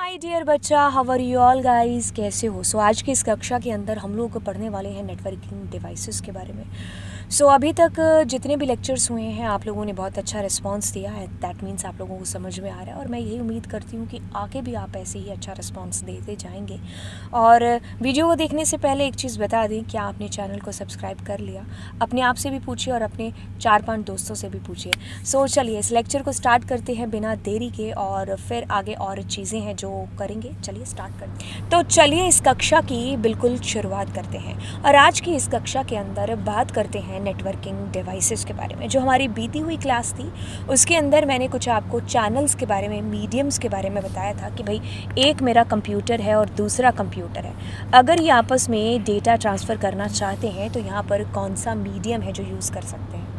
My dear बच्चा, how are you all guys, कैसे हो? आज की इस कक्षा के अंदर हम लोग पढ़ने वाले हैं नेटवर्किंग डिवाइसेस के बारे में। अभी तक जितने भी लेक्चर्स हुए हैं आप लोगों ने बहुत अच्छा रिस्पांस दिया है। दैट मीन्स आप लोगों को समझ में आ रहा है और मैं यही उम्मीद करती हूँ कि आगे भी आप ऐसे ही अच्छा रिस्पांस देते जाएंगे। और वीडियो को देखने से पहले एक चीज़ बता दें, क्या आपने चैनल को सब्सक्राइब कर लिया? अपने आप से भी पूछिए और अपने 4-5 दोस्तों से भी पूछिए। चलिए इस लेक्चर को स्टार्ट करते हैं बिना देरी के, और फिर आगे और चीज़ें हैं जो करेंगे। चलिए स्टार्ट करते हैं। तो चलिए इस कक्षा की बिल्कुल शुरुआत करते हैं और आज की इस कक्षा के अंदर बात करते हैं नेटवर्किंग डिवाइसेस के बारे में। जो हमारी बीती हुई क्लास थी उसके अंदर मैंने कुछ आपको चैनल्स के बारे में, मीडियम्स के बारे में बताया था कि भाई एक मेरा कंप्यूटर है और दूसरा कंप्यूटर है, अगर ये आपस में डेटा ट्रांसफ़र करना चाहते हैं तो यहाँ पर कौन सा मीडियम है जो यूज़ कर सकते हैं।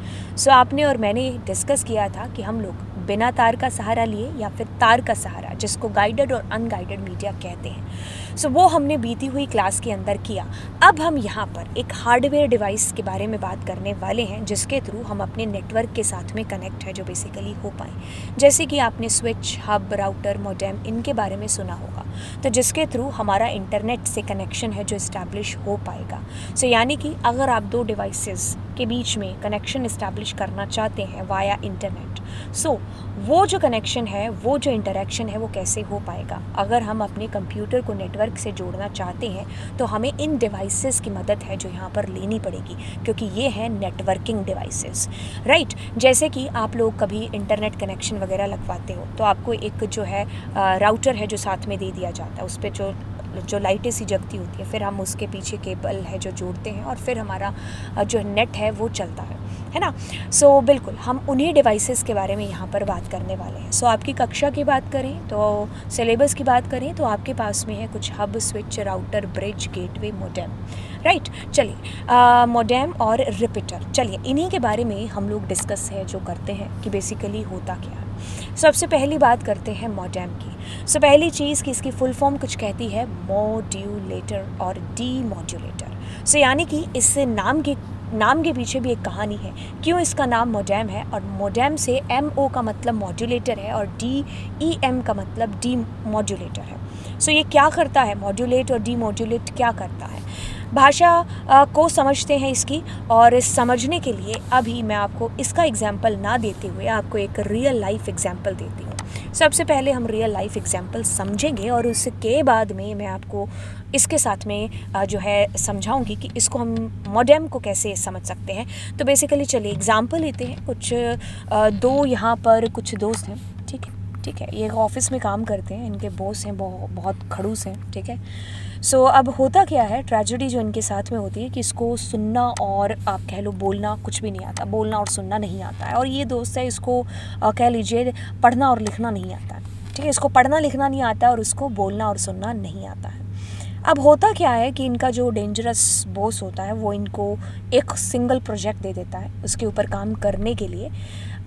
आपने और मैंने डिस्कस किया था कि हम लोग बिना तार का सहारा लिए या फिर तार का सहारा, जिसको गाइडेड और अनगाइडेड मीडिया कहते हैं, वो हमने बीती हुई क्लास के अंदर किया। अब हम यहाँ पर एक हार्डवेयर डिवाइस के बारे में बात करने वाले हैं जिसके थ्रू हम अपने नेटवर्क के साथ में कनेक्ट है जो बेसिकली हो पाए। जैसे कि आपने स्विच, हब, राउटर, मॉडेम इनके बारे में सुना होगा, तो जिसके थ्रू हमारा इंटरनेट से कनेक्शन है जो इस्टेब्लिश हो पाएगा। यानी कि अगर आप दो डिवाइसेस के बीच में कनेक्शन इस्टेब्लिश करना चाहते हैं वाया इंटरनेट, वो जो कनेक्शन है, वो जो इंटरेक्शन है, वो कैसे हो पाएगा? अगर हम अपने कंप्यूटर को नेटवर्क से जोड़ना चाहते हैं तो हमें इन डिवाइसेस की मदद है जो यहाँ पर लेनी पड़ेगी, क्योंकि ये है नेटवर्किंग डिवाइसेस, राइट। जैसे कि आप लोग कभी इंटरनेट कनेक्शन वगैरह लगवाते हो तो आपको एक जो है राउटर है जो साथ में दे दिया जाता है, उस पर जो लाइटें सी जगती होती है, फिर हम उसके पीछे केबल है जो जोड़ते हैं और फिर हमारा जो नेट है वो चलता है ना। बिल्कुल हम उन्हीं डिवाइसेस के बारे में यहाँ पर बात करने वाले हैं। आपकी कक्षा की बात करें तो सिलेबस की बात करें तो आपके पास में है कुछ hub, switch, router, bridge, gateway, modem, right. चलिए मोडेम और रिपीटर, चलिए इन्हीं के बारे में हम लोग डिस्कस है जो करते हैं कि बेसिकली होता क्या है। सबसे पहली बात करते हैं मोडेम की। पहली चीज़ कि इसकी फुल फॉर्म कुछ कहती है मॉड्यूलेटर और डीमॉड्यूलेटर। यानी कि इस नाम के पीछे भी एक कहानी है, क्यों इसका नाम मोडेम है। और मोडेम से MO का मतलब मॉड्यूलेटर है और DEM का मतलब डी मॉड्यूलेटर है। ये क्या करता है? मॉड्यूलेट और डीमॉड्यूलेट क्या करता है? भाषा को समझते हैं इसकी, और समझने के लिए अभी मैं आपको इसका एग्जाम्पल ना देते हुए आपको एक रियल लाइफ एग्जाम्पल देती हूँ। सबसे पहले हम रियल लाइफ एग्जाम्पल समझेंगे और उसके बाद में मैं आपको इसके साथ में जो है समझाऊंगी कि इसको हम मॉडेम को कैसे समझ सकते हैं। तो बेसिकली चलिए एग्जाम्पल लेते हैं। कुछ दो यहाँ पर कुछ दोस्त हैं, ठीक है, ये ऑफिस में काम करते हैं, इनके बॉस हैं बहुत खड़ूस हैं, ठीक है। अब होता क्या है, ट्रेजेडी जो इनके साथ में होती है कि इसको सुनना और आप कह लो बोलना कुछ भी नहीं आता, बोलना और सुनना नहीं आता है। और ये दोस्त है, इसको कह लीजिए पढ़ना और लिखना नहीं आता है, ठीक है, इसको पढ़ना लिखना नहीं आता और उसको बोलना और सुनना नहीं आता है। अब होता क्या है कि इनका जो डेंजरस बॉस होता है वो इनको एक सिंगल प्रोजेक्ट दे देता है उसके ऊपर काम करने के लिए।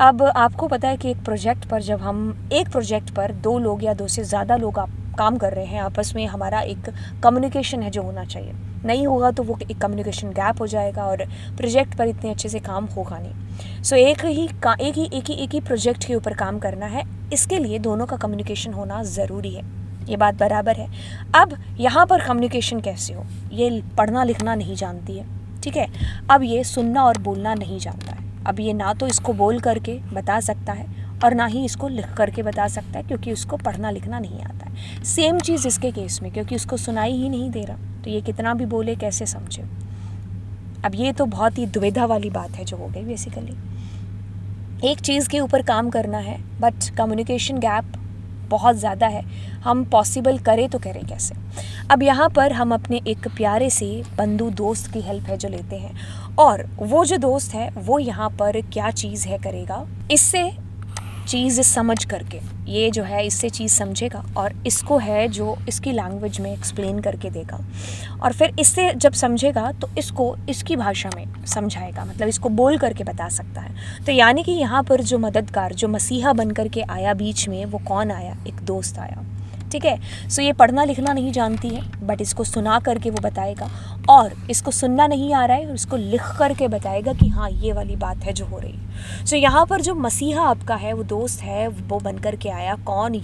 अब आपको पता है कि एक प्रोजेक्ट पर जब हम एक प्रोजेक्ट पर 2 लोग या 2 से ज़्यादा लोग आप काम कर रहे हैं, आपस में हमारा एक कम्युनिकेशन है जो होना चाहिए, नहीं होगा तो वो एक कम्युनिकेशन गैप हो जाएगा और प्रोजेक्ट पर इतने अच्छे से काम होगा नहीं। एक ही प्रोजेक्ट के ऊपर काम करना है, इसके लिए दोनों का कम्युनिकेशन होना ज़रूरी है, ये बात बराबर है। अब यहाँ पर कम्युनिकेशन कैसे हो? ये पढ़ना लिखना नहीं जानती है, ठीक है। अब ये सुनना और बोलना नहीं जानता है। अब ये ना तो इसको बोल करके बता सकता है और ना ही इसको लिख करके बता सकता है, क्योंकि उसको पढ़ना लिखना नहीं आता है। सेम चीज़ इसके केस में, क्योंकि उसको सुनाई ही नहीं दे रहा, तो ये कितना भी बोले कैसे समझे। अब ये तो बहुत ही दुविधा वाली बात है जो हो गई। बेसिकली एक चीज़ के ऊपर काम करना है बट कम्युनिकेशन गैप बहुत ज़्यादा है, हम पॉसिबल करें तो करें कैसे। अब यहाँ पर हम अपने एक प्यारे से बंधु दोस्त की हेल्प है जो लेते हैं, और वो जो दोस्त है वो यहाँ पर क्या चीज़ है करेगा, इससे चीज़ समझ करके, ये जो है इससे चीज़ समझेगा और इसको है जो इसकी लैंग्वेज में एक्सप्लेन करके देगा, और फिर इससे जब समझेगा तो इसको इसकी भाषा में समझाएगा, मतलब इसको बोल करके बता सकता है। तो यानी कि यहाँ पर जो मददगार, जो मसीहा बन करके आया बीच में, वो कौन आया? एक दोस्त आया, ठीक है। ये पढ़ना लिखना नहीं जानती है बट इसको सुना करके वो बताएगा, और इसको सुनना नहीं आ रहा है और इसको लिख करके बताएगा कि हाँ ये वाली बात है जो हो रही है। यहाँ पर जो मसीहा आपका है, वो दोस्त है, वो बन कर के आया, कौन?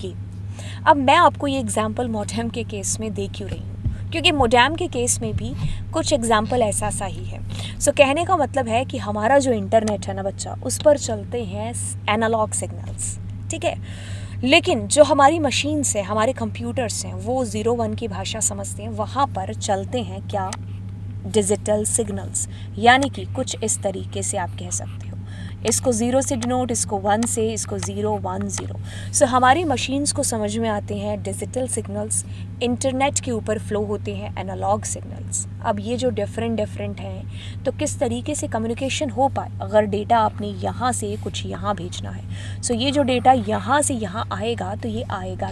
अब मैं आपको ये एग्जांपल मोडेम के केस में दे क्यों रही हूँ, क्योंकि मोडेम के केस में भी कुछ एग्जांपल ऐसा सा ही है। सो कहने का मतलब है कि हमारा जो इंटरनेट है ना बच्चा, उस पर चलते हैं एनालॉग सिग्नल्स, ठीक है। लेकिन जो हमारी मशीन्स हैं, हमारे कंप्यूटर्स हैं, वो 0-1 की भाषा समझते हैं, वहाँ पर चलते हैं क्या, डिजिटल सिग्नल्स। यानी कि कुछ इस तरीके से आप कह सकते हो, इसको 0 से डिनोट, इसको 1 से, इसको 0 1 0। सो हमारी मशीन्स को समझ में आते हैं डिजिटल सिग्नल्स, इंटरनेट के ऊपर फ्लो होते हैं एनालॉग सिग्नल्स। अब ये जो डिफरेंट हैं, तो किस तरीके से कम्युनिकेशन हो पाए अगर डेटा आपने यहाँ से कुछ यहाँ भेजना है। सो ये जो डेटा यहाँ से यहाँ आएगा, तो ये आएगा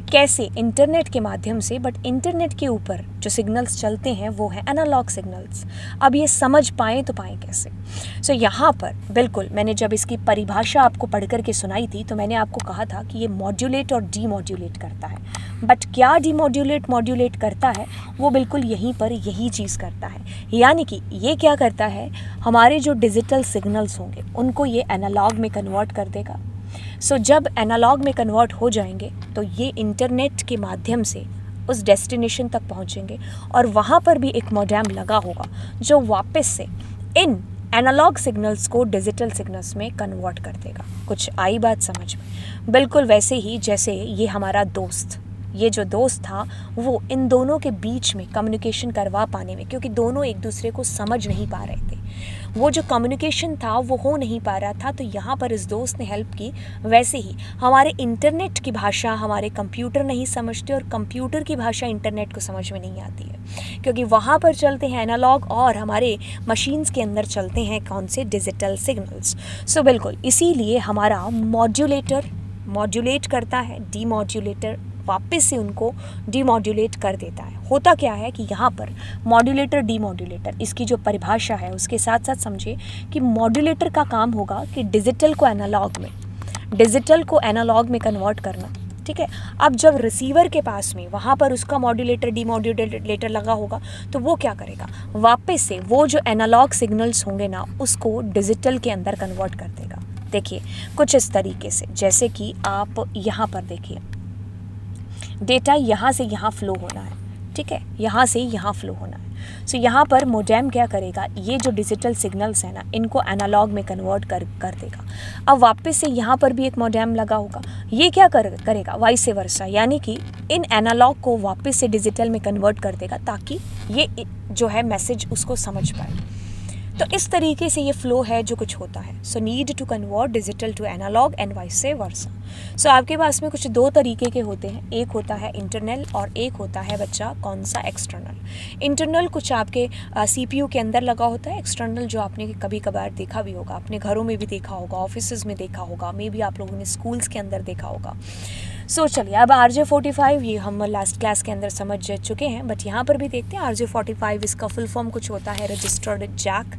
कैसे इंटरनेट के माध्यम से, बट इंटरनेट के ऊपर जो सिग्नल्स चलते हैं वो है एनालॉग सिग्नल्स। अब ये समझ पाएँ तो पाएँ कैसे। सो यहाँ पर बिल्कुल मैंने जब इसकी परिभाषा आपको पढ़ कर के सुनाई थी, तो मैंने आपको कहा था कि ये मॉड्यूलेट और डीमॉड्यूलेट करता है। बट क्या डीमॉड्यूलेट मॉड्यूलेट करता है, वो बिल्कुल यहीं पर यही चीज़ करता है। यानी कि ये क्या करता है, हमारे जो डिजिटल सिग्नल्स होंगे उनको ये एनालॉग में कन्वर्ट कर देगा। सो जब एनालॉग में कन्वर्ट हो जाएंगे, तो ये इंटरनेट के माध्यम से उस डेस्टिनेशन तक पहुंचेंगे, और वहाँ पर भी एक मोडेम लगा होगा जो वापस से इन एनालॉग सिग्नल्स को डिजिटल सिग्नल्स में कन्वर्ट कर देगा। कुछ आई बात समझ में? बिल्कुल वैसे ही जैसे ये हमारा दोस्त, ये जो दोस्त था वो इन दोनों के बीच में कम्युनिकेशन करवा पाने में, क्योंकि दोनों एक दूसरे को समझ नहीं पा रहे थे, वो जो कम्युनिकेशन था वो हो नहीं पा रहा था, तो यहाँ पर इस दोस्त ने हेल्प की। वैसे ही हमारे इंटरनेट की भाषा हमारे कंप्यूटर नहीं समझते, और कंप्यूटर की भाषा इंटरनेट को समझ में नहीं आती है, क्योंकि वहाँ पर चलते हैं एनालॉग और हमारे मशीन्स के अंदर चलते हैं कौन से, डिजिटल सिग्नल्स। सो बिल्कुल इसीलिए हमारा मॉड्यूलेटर मॉड्यूलेट करता है, डीमॉड्यूलेटर वापस से उनको डीमॉड्यूलेट कर देता है। होता क्या है कि यहाँ पर मॉड्यूलेटर डीमॉड्यूलेटर, इसकी जो परिभाषा है उसके साथ साथ समझिए कि मॉड्यूलेटर का काम होगा कि डिजिटल को एनालॉग में कन्वर्ट करना, ठीक है। अब जब रिसीवर के पास में वहाँ पर उसका मॉड्यूलेटर डीमॉड्यूलेटर लगा होगा, तो वो क्या करेगा, वापस से वो जो एनालॉग सिग्नल्स होंगे ना, उसको डिजिटल के अंदर कन्वर्ट कर देगा। देखिए कुछ इस तरीके से, जैसे कि आप यहाँ पर देखिए, डेटा यहाँ से यहाँ फ्लो होना है, ठीक है, यहाँ से यहाँ फ्लो होना है। सो यहाँ पर मोडेम क्या करेगा, ये जो डिजिटल सिग्नल्स है ना, इनको एनालॉग में कन्वर्ट कर देगा। अब वापस से यहाँ पर भी एक मोडेम लगा होगा, ये क्या करेगा, वाइस वर्सा, यानी कि इन एनालॉग को वापस से डिजिटल में कन्वर्ट कर देगा, ताकि ये जो है मैसेज उसको समझ पाए। तो इस तरीके से ये फ्लो है जो कुछ होता है। So need to convert digital to analog and vice versa. So आपके पास में कुछ दो तरीके के होते हैं, एक होता है इंटरनल और एक होता है बच्चा कौन सा, एक्सटर्नल। इंटरनल कुछ आपके CPU के अंदर लगा होता है, एक्सटर्नल जो आपने कभी कभार देखा भी होगा, अपने घरों में भी देखा होगा, ऑफिस में देखा होगा, मे बी आप लोगों ने स्कूल्स के अंदर देखा होगा। सो चलिए अब RJ45 ये हम लास्ट क्लास के अंदर समझ चुके हैं, बट यहाँ पर भी देखते हैं। RJ45 इसका फुल फॉर्म कुछ होता है रजिस्टर्ड जैक,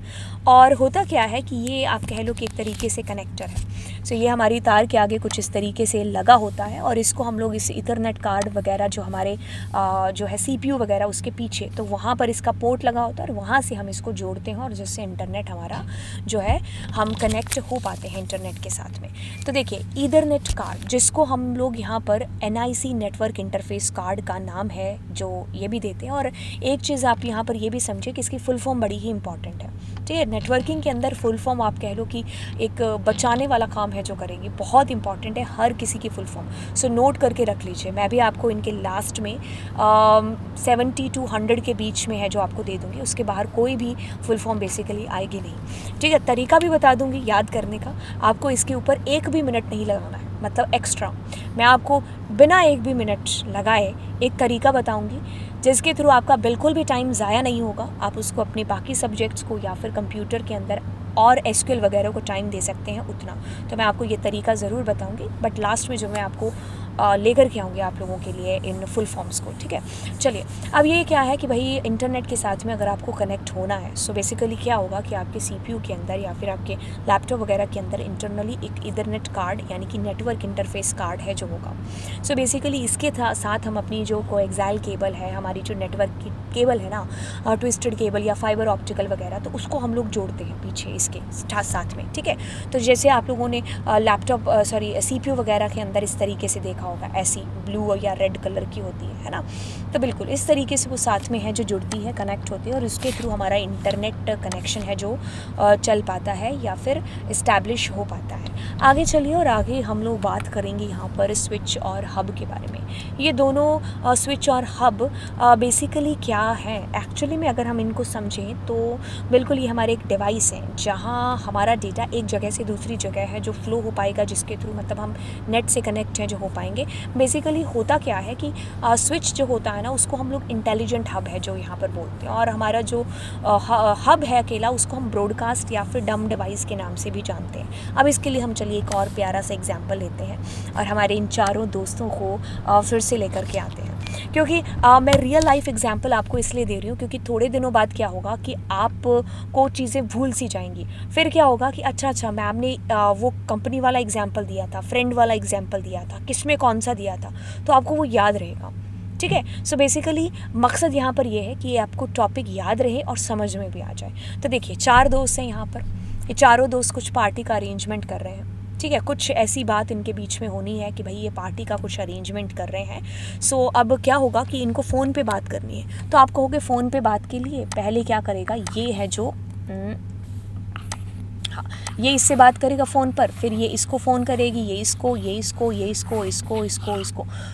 और होता क्या है कि ये आप कह लो कि एक तरीके से कनेक्टर है। सो ये हमारी तार के आगे कुछ इस तरीके से लगा होता है, और इसको हम लोग इस इथरनेट कार्ड वगैरह जो हमारे जो है CPU वगैरह उसके पीछे, तो वहाँ पर इसका पोर्ट लगा होता है, और वहाँ से हम इसको जोड़ते हैं, और जिससे इंटरनेट हमारा जो है हम कनेक्ट हो पाते हैं इंटरनेट के साथ में। तो देखिए ईथरनेट कार्ड, जिसको हम लोग यहाँ पर NIC नेटवर्क इंटरफेस कार्ड का नाम है, जो ये भी देते हैं। और एक चीज़ आप यहाँ पर ये भी समझे कि इसकी फुल फॉर्म बड़ी ही इंपॉर्टेंट है, ठीक है। नेटवर्किंग के अंदर फुल फॉर्म आप कह लो कि एक बचाने वाला काम है जो करेंगे, बहुत इंपॉर्टेंट है हर किसी की फुल फॉर्म। सो नोट करके रख लीजिए, मैं भी आपको इनके लास्ट में 70 to 100 के बीच में है जो आपको दे दूँगी, उसके बाहर कोई भी फुल फॉर्म बेसिकली आएगी नहीं, ठीक है। तरीका भी बता दूँगी याद करने का, आपको इसके ऊपर एक भी मिनट नहीं लगाना है, मतलब एक्स्ट्रा मैं आपको बिना एक भी मिनट लगाए एक तरीका बताऊंगी, जिसके थ्रू आपका बिल्कुल भी टाइम ज़ाया नहीं होगा। आप उसको अपने बाकी सब्जेक्ट्स को या फिर कंप्यूटर के अंदर और SQL वगैरह को टाइम दे सकते हैं उतना। तो मैं आपको ये तरीका ज़रूर बताऊंगी, बट लास्ट में जो मैं आपको लेकर के आऊँगी आप लोगों के लिए इन फुल फॉर्म्स को, ठीक है। चलिए अब ये क्या है कि भाई इंटरनेट के साथ में अगर आपको कनेक्ट होना है, सो बेसिकली क्या होगा कि आपके CPU के अंदर या फिर आपके लैपटॉप वगैरह के अंदर इंटरनली एक ईथरनेट कार्ड यानी कि नेटवर्क इंटरफेस कार्ड है जो होगा। सो बेसिकली इसके साथ हम अपनी जो कोएक्सियल केबल है, हमारी जो नेटवर्क की केबल है ना, ट्विस्टेड केबल या फाइबर ऑप्टिकल वगैरह, तो उसको हम लोग जोड़ते हैं पीछे इसके साथ में, ठीक है। तो जैसे आप लोगों ने CPU वगैरह के अंदर इस तरीके से देखा देखा होगा, ऐसी ब्लू या रेड कलर की होती है ना। तो बिल्कुल इस तरीके से वो साथ में है जो जुड़ती है, कनेक्ट होती है, और उसके थ्रू हमारा इंटरनेट कनेक्शन है जो चल पाता है या फिर इस्टेब्लिश हो पाता है। आगे चलिए और आगे हम लोग बात करेंगे यहाँ पर स्विच और हब के बारे में। ये दोनों स्विच और हब बेसिकली क्या है एक्चुअली में, अगर हम इनको समझें तो बिल्कुल ये हमारे एक डिवाइस है जहाँ हमारा डेटा एक जगह से दूसरी जगह है जो फ्लो हो पाएगा, जिसके थ्रू मतलब हम नेट से कनेक्ट हैं जो हो पाएंगे। बेसिकली होता क्या है कि स्विच जो होता है ना, उसको हम लोग इंटेलिजेंट हब है जो यहाँ पर बोलते हैं, और हमारा जो हब है अकेला, उसको हम ब्रॉडकास्ट या फिर डम डिवाइस के नाम से भी जानते हैं। अब इसके लिए हम चलिए एक और प्यारा सा एग्जाम्पल लेते हैं और हमारे इन चारों दोस्तों को फिर से लेकर के आते हैं, क्योंकि मैं रियल लाइफ एग्जाम्पल आपको इसलिए दे रही हूँ क्योंकि थोड़े दिनों बाद क्या होगा कि आप को चीज़ें भूल सी जाएंगी। फिर क्या होगा कि अच्छा मैम ने वो कंपनी वाला एग्जाम्पल दिया था, फ्रेंड वाला एग्जाम्पल दिया था, किस में कौन सा दिया था, तो आपको वो याद रहेगा। ठीक है, सो बेसिकली मकसद यहाँ पर ये है कि ये आपको टॉपिक याद रहे और समझ में भी आ जाए। तो देखिए 4 दोस्त हैं यहाँ पर, ये चारों दोस्त कुछ पार्टी का अरेंजमेंट कर रहे हैं। ठीक है, कुछ ऐसी बात इनके बीच में होनी है कि भाई ये पार्टी का कुछ अरेंजमेंट कर रहे हैं। सो अब क्या होगा कि इनको फ़ोन पे बात करनी है, तो आप कहोगे फ़ोन पे बात के लिए पहले क्या करेगा, ये है जो हाँ, ये इससे बात करेगा फ़ोन पर, फिर ये इसको फ़ोन करेगी, ये इसको।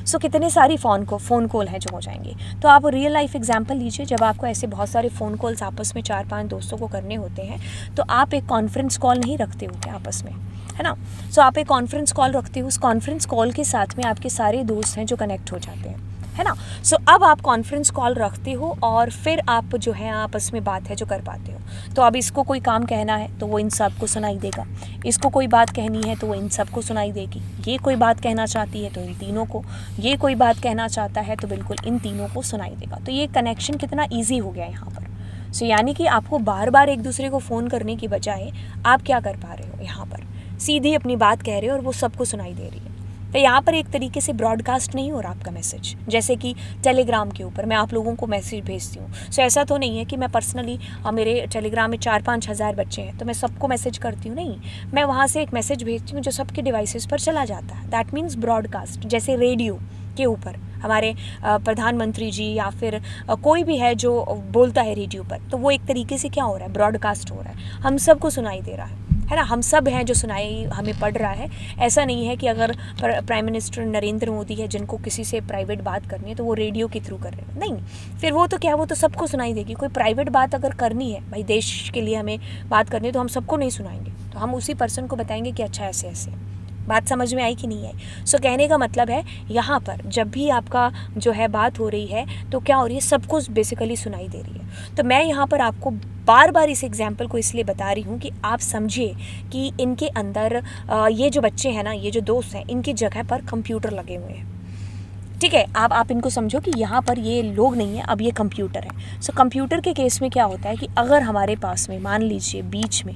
सो कितने सारी फ़ोन कॉल हैं जो हो जाएंगे। तो आप रियल लाइफ एग्जांपल लीजिए, जब आपको ऐसे बहुत सारे फ़ोन कॉल्स आपस में 4-5 दोस्तों को करने होते हैं, तो आप एक कॉन्फ्रेंस कॉल नहीं रखते होते आपस में, है ना। सो आप एक कॉन्फ्रेंस कॉल रखते हो, उस कॉन्फ्रेंस कॉल के साथ में आपके सारे दोस्त हैं जो कनेक्ट हो जाते हैं, है ना। सो अब आप कॉन्फ्रेंस कॉल रखते हो और फिर आप जो है आपस में बात है जो कर पाते हो। तो अब इसको कोई काम कहना है तो वो इन सब को सुनाई देगा, इसको कोई बात कहनी है तो वो इन सब को सुनाई देगी, ये कोई बात कहना चाहती है तो इन तीनों को, ये कोई बात कहना चाहता है तो बिल्कुल इन तीनों को सुनाई देगा। तो ये कनेक्शन कितना ईजी हो गया यहाँ पर। सो यानी कि आपको बार बार एक दूसरे को फ़ोन करने की बजाय आप क्या कर पा रहे हो, यहाँ पर सीधी अपनी बात कह रहे हो और वो सबको सुनाई दे रही है। तो यहाँ पर एक तरीके से ब्रॉडकास्ट नहीं हो रहा आपका मैसेज, जैसे कि टेलीग्राम के ऊपर मैं आप लोगों को मैसेज भेजती हूँ। सो ऐसा तो नहीं है कि मैं पर्सनली मेरे टेलीग्राम में 4-5 हज़ार बच्चे हैं तो मैं सबको मैसेज करती हूँ, नहीं, मैं वहाँ से एक मैसेज भेजती हूँ जो सबके डिवाइसेस पर चला जाता है। That means broadcast. जैसे रेडियो के ऊपर हमारे प्रधानमंत्री जी या फिर कोई भी है जो बोलता है रेडियो पर, तो वो एक तरीके से क्या हो रहा है, ब्रॉडकास्ट हो रहा है, हम सबको सुनाई दे रहा है ना, हम सब हैं जो सुनाई हमें पड़ रहा है। ऐसा नहीं है कि अगर प्राइम मिनिस्टर नरेंद्र मोदी है जिनको किसी से प्राइवेट बात करनी है तो वो रेडियो के थ्रू कर रहे हैं, नहीं, फिर वो तो क्या, वो तो सबको सुनाई देगी। कोई प्राइवेट बात अगर करनी है भाई, देश के लिए हमें बात करनी है, तो हम सबको नहीं सुनाएंगे, तो हम उसी पर्सन को बताएंगे कि अच्छा ऐसे ऐसे। बात समझ में आई कि नहीं आई। सो कहने का मतलब है यहाँ पर जब भी आपका जो है बात हो रही है तो क्या हो रही है, सबको बेसिकली सुनाई दे रही है। तो मैं यहाँ पर आपको बार बार इस एग्जाम्पल को इसलिए बता रही हूँ कि आप समझिए कि इनके अंदर ये जो बच्चे हैं ना, ये जो दोस्त हैं, इनकी जगह पर कंप्यूटर लगे हुए हैं। ठीक है, आप इनको समझो कि यहाँ पर ये लोग नहीं है, अब ये कंप्यूटर है। सो कंप्यूटर के केस में क्या होता है कि अगर हमारे पास में मान लीजिए बीच में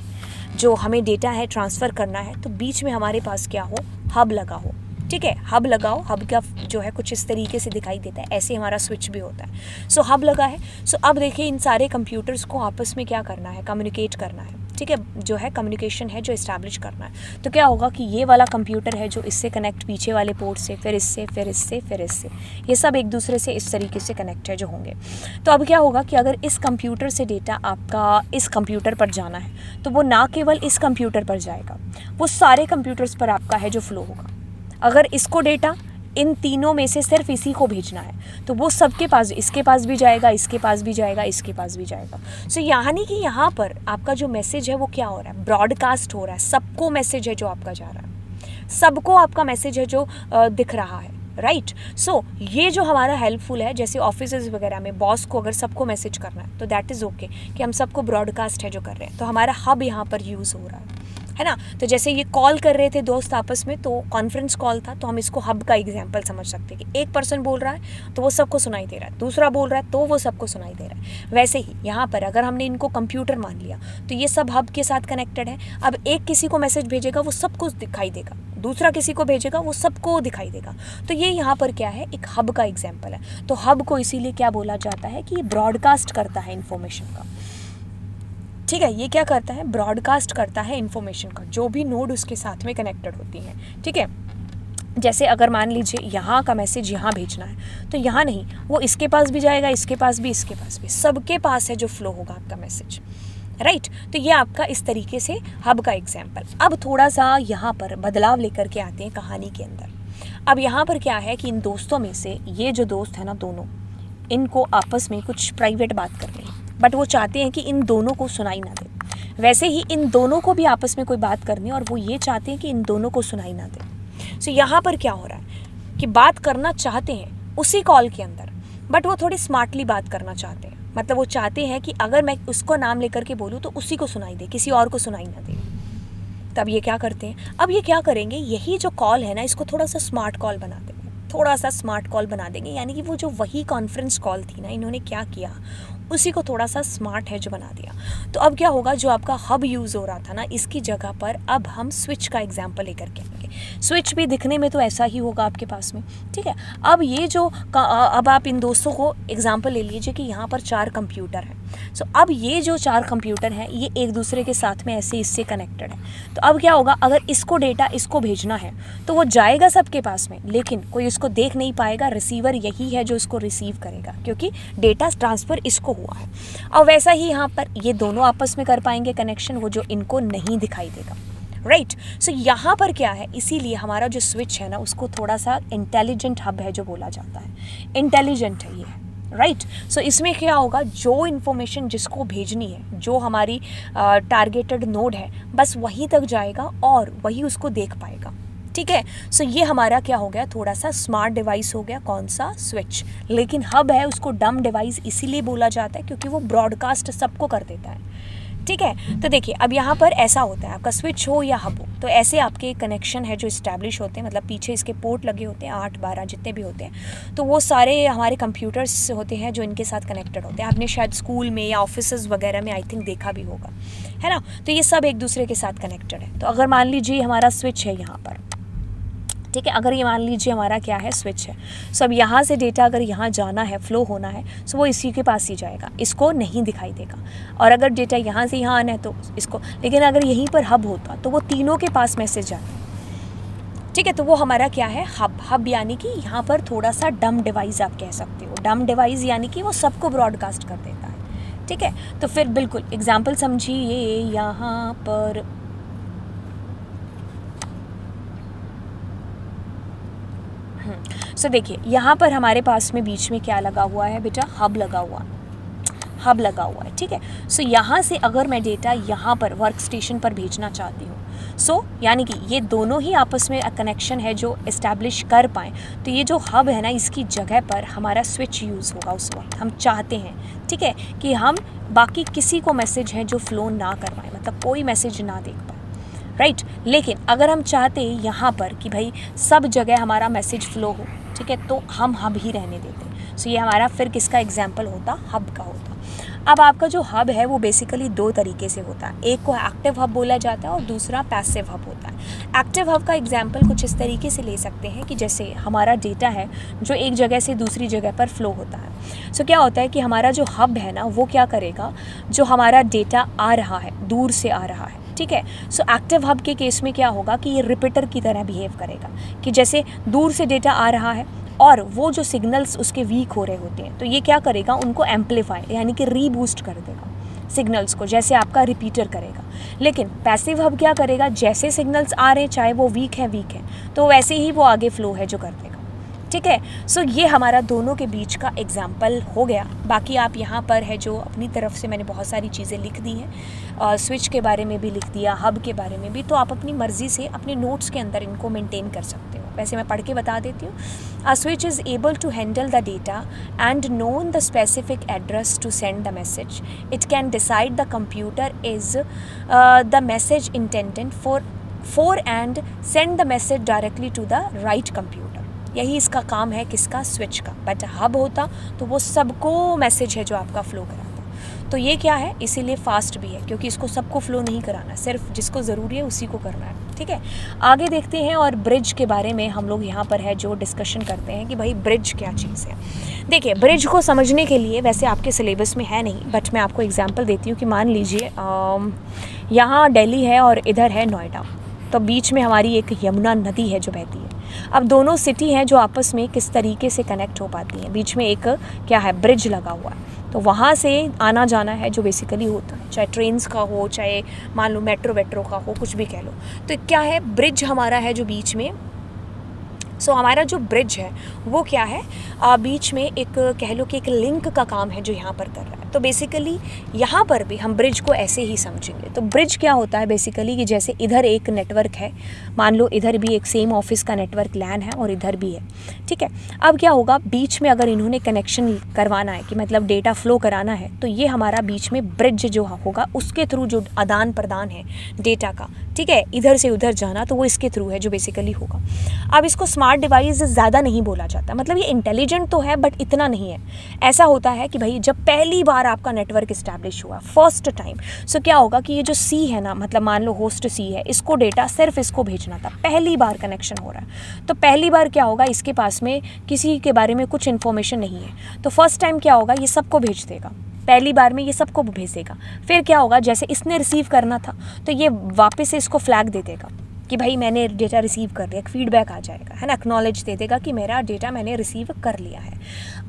जो हमें डेटा है ट्रांसफ़र करना है, तो बीच में हमारे पास क्या हो, हब लगा हो। ठीक है, हब लगाओ, हब का जो है कुछ इस तरीके से दिखाई देता है, ऐसे हमारा स्विच भी होता है। सो हब लगा है। सो अब देखिए इन सारे कंप्यूटर्स को आपस में क्या करना है, कम्युनिकेट करना है। ठीक है, जो है कम्युनिकेशन है जो इस्टेब्लिश करना है। तो क्या होगा कि ये वाला कंप्यूटर है जो इससे कनेक्ट पीछे वाले पोर्ट से, फिर इससे, फिर इससे, फिर इससे, ये सब एक दूसरे से इस तरीके से कनेक्ट है जो होंगे। तो अब क्या होगा कि अगर इस कंप्यूटर से डेटा आपका इस कंप्यूटर पर जाना है तो वो ना केवल इस कंप्यूटर पर जाएगा, वो सारे कंप्यूटर्स पर आपका है जो फ्लो होगा। अगर इसको डेटा इन तीनों में से सिर्फ इसी को भेजना है तो वो सबके पास, इसके पास भी जाएगा, इसके पास भी जाएगा, इसके पास भी जाएगा। सो यानी कि यहाँ पर आपका जो मैसेज है वो क्या हो रहा है, ब्रॉडकास्ट हो रहा है। सबको मैसेज है जो आपका जा रहा है, सबको आपका मैसेज है जो दिख रहा है, राइट। सो ये जो हमारा हेल्पफुल है, जैसे ऑफिसेज वगैरह में बॉस को अगर सबको मैसेज करना है तो दैट इज़ ओके कि हम सबको ब्रॉडकास्ट है जो कर रहे हैं। तो हमारा हब यहाँ पर यूज़ हो रहा है ना। तो जैसे ये कॉल कर रहे थे दोस्त आपस में, तो कॉन्फ्रेंस कॉल था, तो हम इसको हब का एग्जांपल समझ सकते हैं कि एक पर्सन बोल रहा है तो वो सबको सुनाई दे रहा है, दूसरा बोल रहा है तो वो सबको सुनाई दे रहा है। वैसे ही यहाँ पर अगर हमने इनको कंप्यूटर मान लिया तो ये सब हब के साथ कनेक्टेड है। अब एक किसी को मैसेज भेजेगा वो सबको दिखाई देगा, दूसरा किसी को भेजेगा वो सबको दिखाई देगा। तो ये यहाँ पर क्या है, एक हब का एग्जाम्पल है। तो हब को इसीलिए क्या बोला जाता है कि ये ब्रॉडकास्ट करता है इन्फॉर्मेशन का। ठीक है, ये क्या करता है, ब्रॉडकास्ट करता है इन्फॉर्मेशन का, जो भी नोड उसके साथ में कनेक्टेड होती हैं। ठीक है, जैसे अगर मान लीजिए यहाँ का मैसेज यहाँ भेजना है तो यहाँ नहीं, वो इसके पास भी जाएगा, इसके पास भी, इसके पास भी, सबके पास है जो फ्लो होगा आपका मैसेज, राइट। तो ये आपका इस तरीके से हब का एग्जाम्पल। अब थोड़ा सा यहाँ पर बदलाव लेकर के आते हैं कहानी के अंदर। अब यहाँ पर क्या है कि इन दोस्तों में से ये जो दोस्त है ना दोनों, इनको आपस में कुछ प्राइवेट बात करनी है, बट वो चाहते हैं कि इन दोनों को सुनाई ना दे। वैसे ही इन दोनों को भी आपस में कोई बात करनी है और वो ये चाहते हैं कि इन दोनों को सुनाई ना दे। सो यहाँ पर क्या हो रहा है कि बात करना चाहते हैं उसी कॉल के अंदर, बट वो थोड़ी स्मार्टली बात करना चाहते हैं। मतलब वो चाहते हैं कि अगर मैं उसको नाम लेकर के बोलूँ तो उसी को सुनाई दे, किसी और को सुनाई ना दे। तब ये क्या करते हैं, अब ये क्या करेंगे, यही जो कॉल है ना इसको थोड़ा सा स्मार्ट कॉल बना देंगे, थोड़ा सा स्मार्ट कॉल बना देंगे। यानी कि वो जो वही कॉन्फ्रेंस कॉल थी ना, इन्होंने क्या किया, उसी को थोड़ा सा स्मार्ट है जो बना दिया। तो अब क्या होगा, जो आपका हब यूज़ हो रहा था ना, इसकी जगह पर अब हम स्विच का एग्जाम्पल लेकर के आएंगे। स्विच भी दिखने में तो ऐसा ही होगा आपके पास में, ठीक है। अब ये जो अब आप इन दोस्तों को एग्जाम्पल ले लीजिए कि यहाँ पर 4 कंप्यूटर हैं। सो अब ये जो 4 कंप्यूटर हैं ये एक दूसरे के साथ में ऐसे इससे कनेक्टेड है। तो अब क्या होगा, अगर इसको डेटा इसको भेजना है तो वो जाएगा सबके पास में, लेकिन कोई इसको देख नहीं पाएगा। रिसीवर यही है जो इसको रिसीव करेगा, क्योंकि डेटा ट्रांसफ़र इसको हुआ है। और वैसा ही यहाँ पर ये दोनों आपस में कर पाएंगे कनेक्शन, वो जो इनको नहीं दिखाई देगा, राइट। सो यहाँ पर क्या है, इसीलिए हमारा जो स्विच है ना उसको थोड़ा सा इंटेलिजेंट हब है जो बोला जाता है, इंटेलिजेंट है ये, राइट। सो इसमें क्या होगा, जो इन्फॉर्मेशन जिसको भेजनी है, जो हमारी टारगेटेड नोड है, बस वहीं तक जाएगा और वही उसको देख पाएगा, ठीक है। सो ये हमारा क्या हो गया, थोड़ा सा स्मार्ट डिवाइस हो गया, कौन सा, स्विच। लेकिन हब है उसको डम डिवाइस इसीलिए बोला जाता है क्योंकि वो ब्रॉडकास्ट सबको कर देता है, ठीक है। तो देखिए अब यहाँ पर ऐसा होता है, आपका स्विच हो या हब हो, तो ऐसे आपके कनेक्शन है जो इस्टेब्लिश होते हैं, मतलब पीछे इसके पोर्ट लगे होते हैं 8, 12 जितने भी होते हैं, तो वो सारे हमारे कंप्यूटर्स होते हैं जो इनके साथ कनेक्टेड होते हैं। आपने शायद स्कूल में या ऑफिसेज वगैरह में आई थिंक देखा भी होगा, है ना। तो ये सब एक दूसरे के साथ कनेक्टेड है। तो अगर मान लीजिए हमारा स्विच है यहाँ पर, ठीक है, अगर ये मान लीजिए हमारा क्या है, स्विच है। सो अब यहाँ से डेटा अगर यहाँ जाना है, फ्लो होना है, सो वो इसी के पास ही जाएगा, इसको नहीं दिखाई देगा। और अगर डेटा यहाँ से यहाँ आना है तो इसको, लेकिन अगर यहीं पर हब होता तो वो तीनों के पास मैसेज जाता, ठीक है। तो वो हमारा क्या है, हब। हब यानी कि यहाँ पर थोड़ा सा डम डिवाइस आप कह सकते हो। डम डिवाइस यानी कि वो सबको ब्रॉडकास्ट कर देता है, ठीक है। तो फिर बिल्कुल एग्जाम्पल समझिए, यहाँ पर सो देखिए यहाँ पर हमारे पास में बीच में क्या लगा हुआ है बेटा, हब लगा हुआ, हब लगा हुआ है, ठीक है। सो यहाँ से अगर मैं डेटा यहाँ पर वर्क स्टेशन पर भेजना चाहती हूँ, सो यानी कि ये दोनों ही आपस में कनेक्शन है जो इस्टेब्लिश कर पाएँ, तो ये जो हब है ना इसकी जगह पर हमारा स्विच यूज़ होगा उस वक्त। हम चाहते हैं, ठीक है, कि हम बाकी किसी को मैसेज है जो फ्लो ना करवाएं, मतलब कोई मैसेज ना देख पाए, राइट। लेकिन अगर हम चाहते हैं यहाँ पर कि भाई सब जगह हमारा मैसेज फ्लो हो, ठीक है, तो हम हब ही रहने देते। सो ये हमारा फिर किसका एग्जाम्पल होता, हब का होता। अब आपका जो हब है वो बेसिकली 2 तरीके से होता है, एक को एक्टिव हब बोला जाता है और दूसरा पैसिव हब होता है। एक्टिव हब का एग्जाम्पल कुछ इस तरीके से ले सकते हैं कि जैसे हमारा डेटा है जो एक जगह से दूसरी जगह पर फ्लो होता है। सो क्या होता है कि हमारा जो हब है ना वो क्या करेगा, जो हमारा डेटा आ रहा है, दूर से आ रहा है, ठीक है। सो एक्टिव हब के केस में क्या होगा कि ये रिपीटर की तरह बिहेव करेगा, कि जैसे दूर से डेटा आ रहा है और वो जो सिग्नल्स उसके वीक हो रहे होते हैं, तो ये क्या करेगा, उनको एम्पलीफाई यानी कि रीबूस्ट कर देगा सिग्नल्स को, जैसे आपका रिपीटर करेगा। लेकिन पैसिव हब क्या करेगा, जैसे सिग्नल्स आ रहे हैं चाहे वो वीक है तो वैसे ही वो आगे फ्लो है जो कर देगा, ठीक है। सो ये हमारा दोनों के बीच का एग्जाम्पल हो गया। बाकी आप यहाँ पर है जो अपनी तरफ से मैंने बहुत सारी चीज़ें लिख दी हैं, स्विच के बारे में भी लिख दिया, हब के बारे में भी, तो आप अपनी मर्ज़ी से अपने नोट्स के अंदर इनको मेंटेन कर सकते हो। वैसे मैं पढ़ के बता देती हूँ। A switch is able to handle the data and known the specific address to send the message. It can decide the computer is the message intended for and send the message directly to the right computer. यही इसका काम है किसका, switch का। But hub होता तो वो सबको मैसेज है जो आपका फ्लो कराता। तो ये क्या है, इसीलिए फास्ट भी है क्योंकि इसको सबको फ्लो नहीं कराना, सिर्फ जिसको ज़रूरी है उसी को करना है, ठीक है। आगे देखते हैं और ब्रिज के बारे में हम लोग यहाँ पर है जो डिस्कशन करते हैं कि भाई ब्रिज क्या चीज़ है। देखिए ब्रिज को समझने के लिए वैसे आपके सिलेबस में है नहीं, बट मैं आपको एग्जांपल देती हूँ कि मान लीजिए यहाँ दिल्ली है और इधर है नोएडा, तो बीच में हमारी एक यमुना नदी है जो बहती है। अब दोनों सिटी हैं जो आपस में किस तरीके से कनेक्ट हो पाती हैं, बीच में एक क्या है, ब्रिज लगा हुआ है, तो वहाँ से आना जाना है जो बेसिकली होता है, चाहे ट्रेन्स का हो, चाहे मान लो मेट्रो वेट्रो का हो, कुछ भी कह लो। तो क्या है, ब्रिज हमारा है जो बीच में। सो हमारा जो ब्रिज है वो क्या है, बीच में एक कह लो कि एक लिंक का काम है जो यहाँ पर कर रहा है। तो बेसिकली यहाँ पर भी हम ब्रिज को ऐसे ही समझेंगे। तो ब्रिज क्या होता है बेसिकली कि जैसे इधर एक नेटवर्क है, मान लो इधर भी एक सेम ऑफिस का नेटवर्क लैन है और इधर भी है, ठीक है। अब क्या होगा, बीच में अगर इन्होंने कनेक्शन करवाना है कि मतलब डेटा फ्लो कराना है, तो ये हमारा बीच में ब्रिज जो होगा उसके थ्रू जो आदान प्रदान है डेटा का, ठीक है, इधर से उधर जाना, तो वो इसके थ्रू है जो बेसिकली होगा। अब इसको स्मार्ट डिवाइस ज़्यादा नहीं बोला जाता, मतलब ये इंटेलिजेंट तो है बट इतना नहीं है। ऐसा होता है कि भाई जब पहली बार आपका नेटवर्क इस्टेब्लिश हुआ फर्स्ट टाइम, सो क्या होगा कि ये जो सी है ना, मतलब मान लो होस्ट सी है, इसको डेटा सिर्फ इसको भेजना था, पहली बार कनेक्शन हो रहा है, तो पहली बार क्या होगा, इसके पास में किसी के बारे में कुछ इन्फॉर्मेशन नहीं है, तो फर्स्ट टाइम क्या होगा, ये सबको भेज देगा, पहली बार में ये सबको भेज देगा। फिर क्या होगा, जैसे इसने रिसीव करना था तो ये वापस से इसको फ्लैग दे देगा कि भाई मैंने डेटा रिसीव कर लिया, एक फीडबैक आ जाएगा, है ना, एक्नॉलेज दे देगा कि मेरा डेटा मैंने रिसीव कर लिया है।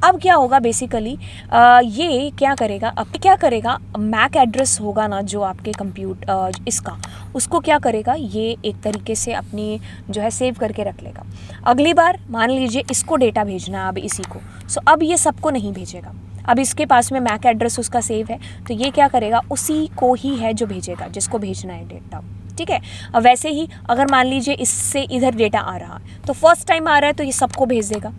अब क्या होगा बेसिकली, ये क्या करेगा, अब क्या करेगा, मैक एड्रेस होगा ना जो आपके कंप्यूटर इसका, उसको क्या करेगा, ये एक तरीके से अपनी जो है सेव करके रख लेगा। अगली बार मान लीजिए इसको डेटा भेजना है अब इसी को, सो अब ये सबको नहीं भेजेगा, अब इसके पास में मैक एड्रेस उसका सेव है, तो ये क्या करेगा, उसी को ही है जो भेजेगा जिसको भेजना है डेटा, ठीक है। अब वैसे ही अगर मान लीजिए इससे इधर डेटा आ रहा है, तो फर्स्ट टाइम आ रहा है तो ये सबको भेज देगा,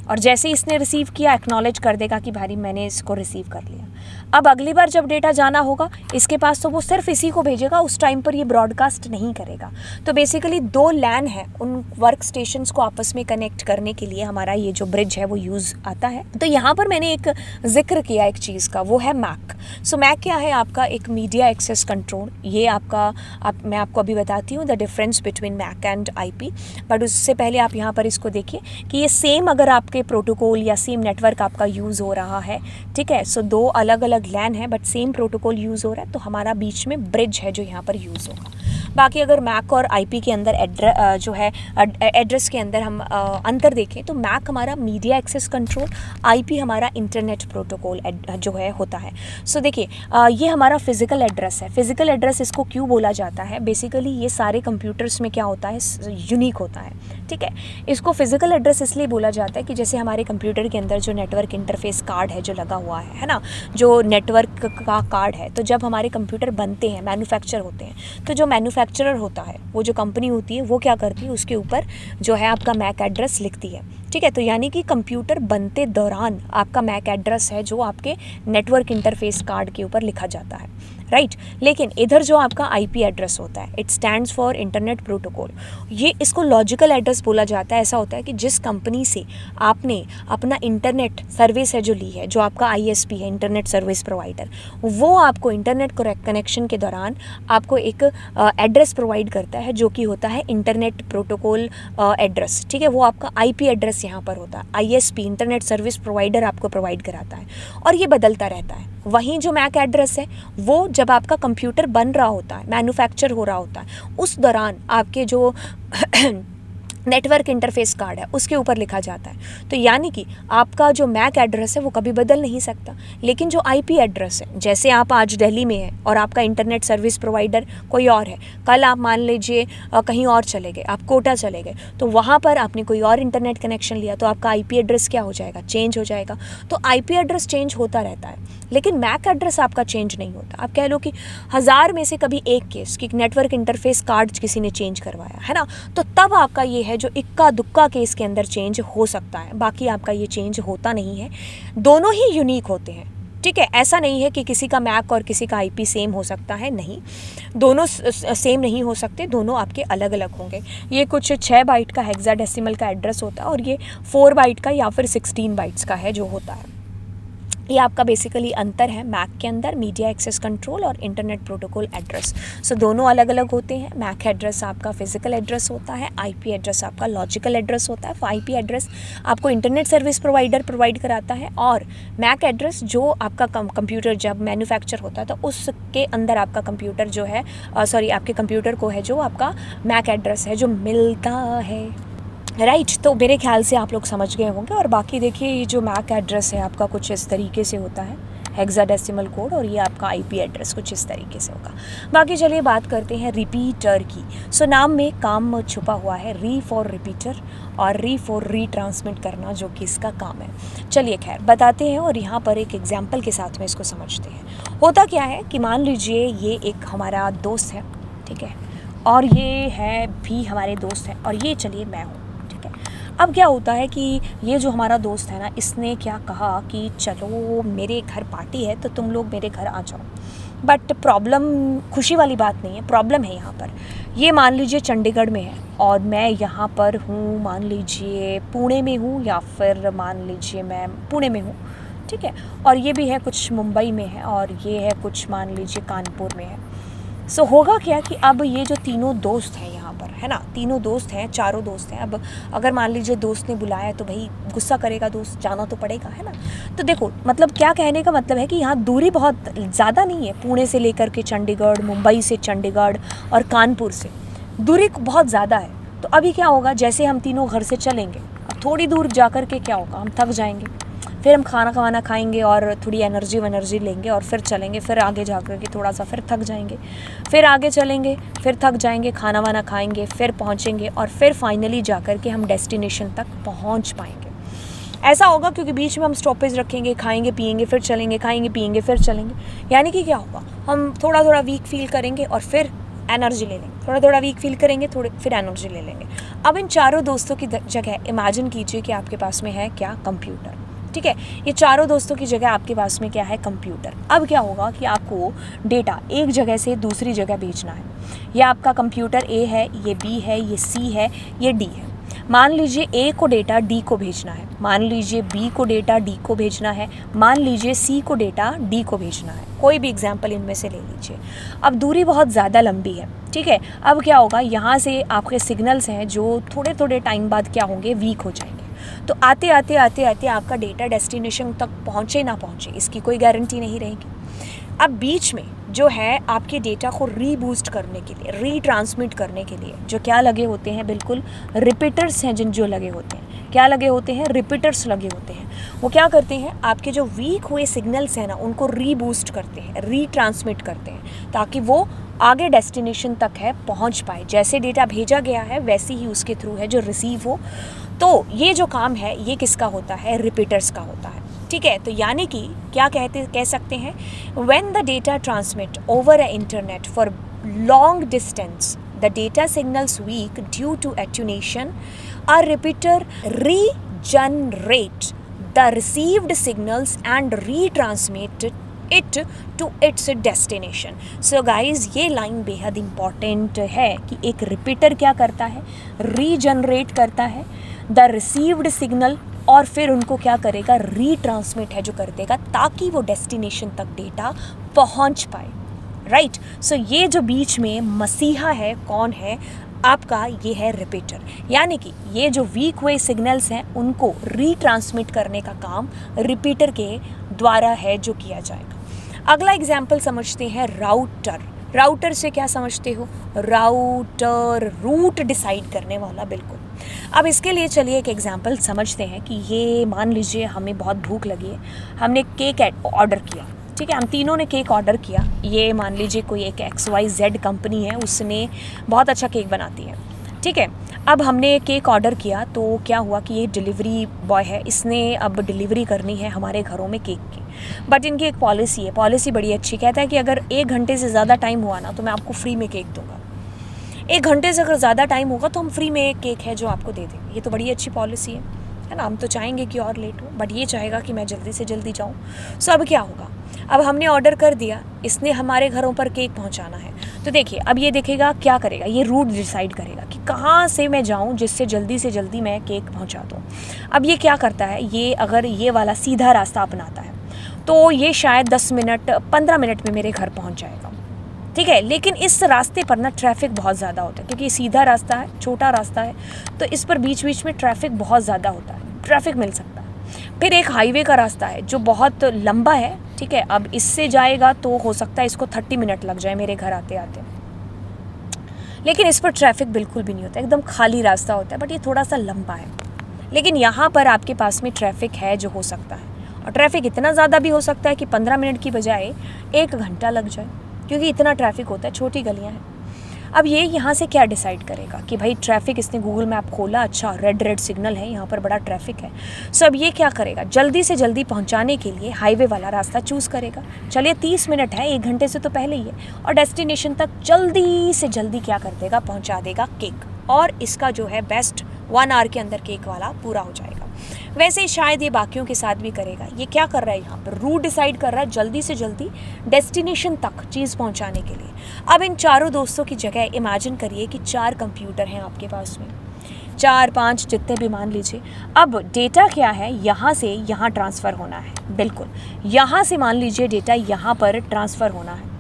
और जैसे ही इसने रिसीव किया एक्नॉलेज कर देगा कि भाई मैंने इसको रिसीव कर लिया। अब अगली बार जब डेटा जाना होगा इसके पास, तो वो सिर्फ इसी को भेजेगा, उस टाइम पर ये ब्रॉडकास्ट नहीं करेगा। तो बेसिकली दो लैन है, उन वर्क स्टेशंस को आपस में कनेक्ट करने के लिए हमारा ये जो ब्रिज है वो यूज़ आता है। तो यहाँ पर मैंने एक जिक्र किया एक चीज़ का, वो है मैक। सो मैक क्या है, आपका एक मीडिया एक्सेस कंट्रोल। ये आपका मैं आपको अभी बताती हूँ the difference between MAC and IP, but उससे पहले आप यहाँ पर इसको देखिए कि ये सेम अगर आपके प्रोटोकॉल या सेम नेटवर्क आपका यूज़ हो रहा है, ठीक है, सो दो अलग अलग लैन है बट सेम प्रोटोकॉल यूज़ हो रहा है, तो हमारा बीच में ब्रिज है जो यहाँ पर यूज़ होगा। बाकी अगर मैक और IP के अंदर जो है एड्रेस के अंदर हम अंतर देखें, तो मैक हमारा मीडिया एक्सेस कंट्रोल, IP हमारा इंटरनेट प्रोटोकॉल जो है होता है। सो देखिए ये हमारा फिज़िकल एड्रेस है। फिज़िकल एड्रेस इसको क्यों बोला जाता है, बेसिकली ये सारे कंप्यूटर्स में क्या होता है, यूनिक होता है, ठीक है। इसको फिज़िकल एड्रेस इसलिए बोला जाता है कि जैसे हमारे कंप्यूटर के अंदर जो नेटवर्क इंटरफेस कार्ड है जो लगा हुआ है ना, जो नेटवर्क का कार्ड है, तो जब हमारे कंप्यूटर बनते हैं, मैन्युफैक्चर होते हैं, तो जो मैन्युफैक्चरर होता है, वो जो कंपनी होती है, वो क्या करती है, उसके ऊपर जो है आपका मैक एड्रेस लिखती है, ठीक है। तो यानी कि कंप्यूटर बनते दौरान आपका मैक एड्रेस है जो आपके नेटवर्क इंटरफेस कार्ड के ऊपर लिखा जाता है, राइट। लेकिन इधर जो आपका IP एड्रेस होता है, it stands for internet protocol. ये इसको लॉजिकल एड्रेस बोला जाता है। ऐसा होता है कि जिस कंपनी से आपने अपना इंटरनेट सर्विस है जो ली है, जो आपका ISP है, इंटरनेट सर्विस प्रोवाइडर, वो आपको इंटरनेट कनेक्शन के दौरान आपको एक एड्रेस प्रोवाइड करता है जो कि होता है इंटरनेट प्रोटोकॉल एड्रेस, ठीक है। वो आपका IP एड्रेस यहाँ पर होता है, ISP इंटरनेट सर्विस प्रोवाइडर आपको प्रोवाइड कराता है, और ये बदलता रहता है। वहीं जो मैक एड्रेस है वो जब आपका कंप्यूटर बन रहा होता है, मैन्युफैक्चर हो रहा होता है, उस दौरान आपके जो नेटवर्क इंटरफेस कार्ड है उसके ऊपर लिखा जाता है। तो यानी कि आपका जो मैक एड्रेस है वो कभी बदल नहीं सकता, लेकिन जो IP एड्रेस है, जैसे आप आज दिल्ली में हैं और आपका इंटरनेट सर्विस प्रोवाइडर कोई और है, कल आप मान लीजिए कहीं और चले गए, आप कोटा चले गए, तो वहाँ पर आपने कोई और इंटरनेट कनेक्शन लिया, तो आपका IP एड्रेस क्या हो जाएगा, चेंज हो जाएगा। तो IP एड्रेस चेंज होता रहता है, लेकिन मैक एड्रेस आपका चेंज नहीं होता। आप कह लो कि 1000 में से कभी एक केस कि नेटवर्क इंटरफेस कार्ड किसी ने चेंज करवाया है ना, तो तब आपका ये है जो इक्का दुक्का केस के अंदर चेंज हो सकता है, बाकी आपका ये चेंज होता नहीं है। दोनों ही यूनिक होते हैं, ठीक है। ऐसा नहीं है कि किसी का मैक और किसी का IP सेम हो सकता है, नहीं, दोनों सेम नहीं हो सकते, दोनों आपके अलग अलग होंगे। ये कुछ 6 बाइट का हेक्साडेसिमल का एड्रेस होता है और ये 4 बाइट का या फिर 16 बाइट्स का है जो होता है। ये आपका बेसिकली अंतर है मैक के अंदर, मीडिया एक्सेस कंट्रोल और इंटरनेट प्रोटोकॉल एड्रेस। सो दोनों अलग अलग होते हैं। मैक एड्रेस आपका फिजिकल एड्रेस होता है, IP एड्रेस आपका लॉजिकल एड्रेस होता है। IP एड्रेस आपको इंटरनेट सर्विस प्रोवाइडर प्रोवाइड कराता है, और मैक एड्रेस जो आपका कंप्यूटर जब मैन्युफैक्चर होता है तो उसके अंदर आपका कंप्यूटर जो है आपके कंप्यूटर को है जो आपका मैक एड्रेस है जो मिलता है। राइट। तो मेरे ख्याल से आप लोग समझ गए होंगे। और बाकी देखिए ये जो मैक एड्रेस है आपका कुछ इस तरीके से होता है, हेक्साडेसिमल कोड, और ये आपका आईपी एड्रेस कुछ इस तरीके से होगा। बाकी चलिए बात करते हैं रिपीटर की। सो नाम में काम छुपा हुआ है, री फॉर रिपीटर और री फॉर रीट्रांसमिट करना, जो कि इसका काम है। चलिए खैर बताते हैं और यहाँ पर एक एग्जाम्पल के साथ में इसको समझते हैं। होता क्या है कि मान लीजिए ये एक हमारा दोस्त है, ठीक है, और ये है भी हमारे दोस्त हैं, और ये चलिए मैं हूँ। अब क्या होता है कि ये जो हमारा दोस्त है ना, इसने क्या कहा कि चलो मेरे घर पार्टी है तो तुम लोग मेरे घर आ जाओ। बट प्रॉब्लम खुशी वाली बात नहीं है, प्रॉब्लम है यहाँ पर। ये मान लीजिए चंडीगढ़ में है और मैं यहाँ पर हूँ, मान लीजिए पुणे में हूँ, या फिर मान लीजिए मैं पुणे में हूँ, ठीक है, और ये भी है कुछ मुंबई में है, और ये है कुछ मान लीजिए कानपुर में है। सो होगा क्या कि अब ये जो तीनों दोस्त हैं यहाँ पर, है ना, तीनों दोस्त हैं, चारों दोस्त हैं। अब अगर मान लीजिए दोस्त ने बुलाया तो भाई गुस्सा करेगा दोस्त, जाना तो पड़ेगा, है ना। तो देखो मतलब क्या कहने का मतलब है कि यहाँ दूरी बहुत ज़्यादा नहीं है, पुणे से लेकर के चंडीगढ़, मुंबई से चंडीगढ़ और कानपुर से दूरी बहुत ज़्यादा है। तो अभी क्या होगा, जैसे हम तीनों घर से चलेंगे, अब थोड़ी दूर जा कर के क्या होगा, हम थक जाएंगे, फिर हम खाना खाएंगे और थोड़ी एनर्जी लेंगे और फिर चलेंगे, फिर आगे जा कर के थोड़ा सा फिर थक जाएंगे, फिर आगे चलेंगे, फिर थक जाएंगे, खाना खाएंगे, फिर पहुंचेंगे, और फिर फाइनली जा कर के हम डेस्टिनेशन तक पहुंच पाएंगे। ऐसा होगा क्योंकि बीच में हम स्टॉपेज रखेंगे, खाएंगे पिएंगे फिर चलेंगे, खाएंगे पिएंगे फिर चलेंगे। यानी कि क्या होगा, हम थोड़ा थोड़ा वीक फील करेंगे और फिर एनर्जी ले लेंगे, थोड़ा थोड़ा वीक फील करेंगे, थोड़े फिर एनर्जी ले लेंगे। अब इन चारों दोस्तों की जगह इमेजिन कीजिए कि आपके पास में है क्या, कंप्यूटर, ठीक है। ये चारों दोस्तों की जगह आपके पास में क्या है, कंप्यूटर। अब क्या होगा कि आपको डेटा एक जगह से दूसरी जगह भेजना है। ये आपका कंप्यूटर ए है, ये बी है, ये सी है, ये डी है। मान लीजिए ए को डेटा डी को भेजना है, मान लीजिए बी को डेटा डी को भेजना है, मान लीजिए सी को डेटा डी को भेजना है। कोई भी एग्जाम्पल इनमें से ले लीजिए। अब दूरी बहुत ज़्यादा लंबी है, ठीक है। अब क्या होगा, यहाँ से आपके सिग्नल्स हैं जो थोड़े थोड़े टाइम बाद क्या होंगे, वीक हो जाएंगे। तो आते आते आपका डेटा डेस्टिनेशन तक पहुँचे ना पहुँचे, इसकी कोई गारंटी नहीं रहेगी। अब बीच में जो है आपके डेटा को रीबूस्ट करने के लिए, रीट्रांसमिट करने के लिए जो क्या लगे होते हैं, बिल्कुल रिपीटर्स हैं, जो लगे होते हैं। क्या लगे होते हैं, रिपीटर्स लगे होते हैं। वो क्या करते हैं, आपके जो वीक हुए सिग्नल्स हैं ना, उनको रीबूस्ट करते हैं, रीट्रांसमिट करते हैं, ताकि वो आगे डेस्टिनेशन तक है पहुंच पाए। जैसे डेटा भेजा गया है वैसे ही उसके थ्रू है जो रिसीव हो। तो ये जो काम है ये किसका होता है, रिपीटर्स का होता है, ठीक है। तो यानी कि क्या कह सकते हैं, when the data transmit over a internet for long distance, the data signals weak due to attenuation, a repeater regenerate the received signals and retransmit it to its destination. So guys, ये line बेहद important है कि एक repeater क्या करता है, regenerate करता है द रिसीव्ड सिग्नल, और फिर उनको क्या करेगा, रीट्रांसमिट है जो कर देगा, ताकि वो डेस्टिनेशन तक डेटा पहुंच पाए, राइट। सो ये जो बीच में मसीहा है कौन है, आपका ये है रिपीटर। यानी कि ये जो वीक हुए सिग्नल्स हैं उनको रीट्रांसमिट करने का काम रिपीटर के द्वारा है जो किया जाएगा। अगला एग्जाम्पल समझते हैं, राउटर। राउटर से क्या समझते हो, राउटर, रूट डिसाइड करने वाला, बिल्कुल। अब इसके लिए चलिए एक एग्जाम्पल समझते हैं कि ये मान लीजिए हमें बहुत भूख लगी है, हमने केक ऑर्डर किया, ठीक है, हम तीनों ने केक ऑर्डर किया। ये मान लीजिए कोई एक XYZ कंपनी है, उसने बहुत अच्छा केक बनाती है, ठीक है। अब हमने केक ऑर्डर किया तो क्या हुआ कि ये डिलीवरी बॉय है, इसने अब डिलीवरी करनी है हमारे घरों में केक की। बट इनकी एक पॉलिसी है, पॉलिसी बड़ी अच्छी, कहता है कि अगर 1 घंटे से ज़्यादा टाइम हुआ ना तो मैं आपको फ्री में केक दूंगा। 1 घंटे से अगर ज़्यादा टाइम होगा तो हम फ्री में एक केक है जो आपको दे देंगे। ये तो बड़ी अच्छी पॉलिसी है ना। हम तो चाहेंगे कि और लेट हो, बट ये चाहेगा कि मैं जल्दी से जल्दी जाऊँ। सो अब क्या होगा, अब हमने ऑर्डर कर दिया, इसने हमारे घरों पर केक पहुंचाना है। तो देखिए अब ये देखेगा क्या करेगा, ये रूट डिसाइड करेगा कि कहाँ से मैं जाऊं जिससे जल्दी से जल्दी मैं केक पहुंचा दूं। अब ये क्या करता है, ये अगर ये वाला सीधा रास्ता अपनाता है तो ये शायद 10 मिनट 15 मिनट में मेरे घर पहुंच जाएगा, ठीक है। लेकिन इस रास्ते पर ना ट्रैफिक बहुत ज़्यादा होता है, क्योंकि सीधा रास्ता है, छोटा रास्ता है, तो इस पर बीच बीच में ट्रैफिक बहुत ज़्यादा होता है, ट्रैफिक मिल सकता है। फिर एक हाईवे का रास्ता है जो बहुत लंबा है, ठीक है। अब इससे जाएगा तो हो सकता है इसको 30 मिनट लग जाए मेरे घर आते आते। लेकिन इस पर ट्रैफिक बिल्कुल भी नहीं होता, एकदम खाली रास्ता होता है, बट ये थोड़ा सा लंबा है। लेकिन यहाँ पर आपके पास में ट्रैफिक है जो हो सकता है, और ट्रैफिक इतना ज़्यादा भी हो सकता है कि 15 मिनट की बजाय 1 घंटा लग जाए, क्योंकि इतना ट्रैफिक होता है, छोटी गलियाँ हैं। अब ये यहाँ से क्या डिसाइड करेगा कि भाई ट्रैफिक, इसने गूगल मैप खोला, अच्छा रेड सिग्नल है, यहाँ पर बड़ा ट्रैफिक है। सो अब ये क्या करेगा, जल्दी से जल्दी पहुँचाने के लिए हाईवे वाला रास्ता चूज़ करेगा। चलिए 30 मिनट है, 1 घंटे से तो पहले ही है, और डेस्टिनेशन तक जल्दी से जल्दी क्या कर देगा, पहुँचा देगा केक, और इसका जो है बेस्ट 1 आवर के अंदर केक वाला पूरा हो जाएगा। वैसे शायद ये बाकियों के साथ भी करेगा। ये क्या कर रहा है, यहाँ पर रूट डिसाइड कर रहा है जल्दी से जल्दी डेस्टिनेशन तक चीज़ पहुँचाने के लिए। अब इन चारों दोस्तों की जगह इमेजिन करिए कि 4 कंप्यूटर हैं आपके पास में, 4-5 जितने भी मान लीजिए। अब डेटा क्या है, यहाँ से यहाँ ट्रांसफ़र होना है, बिल्कुल यहाँ से मान लीजिए डेटा यहाँ पर ट्रांसफ़र होना है,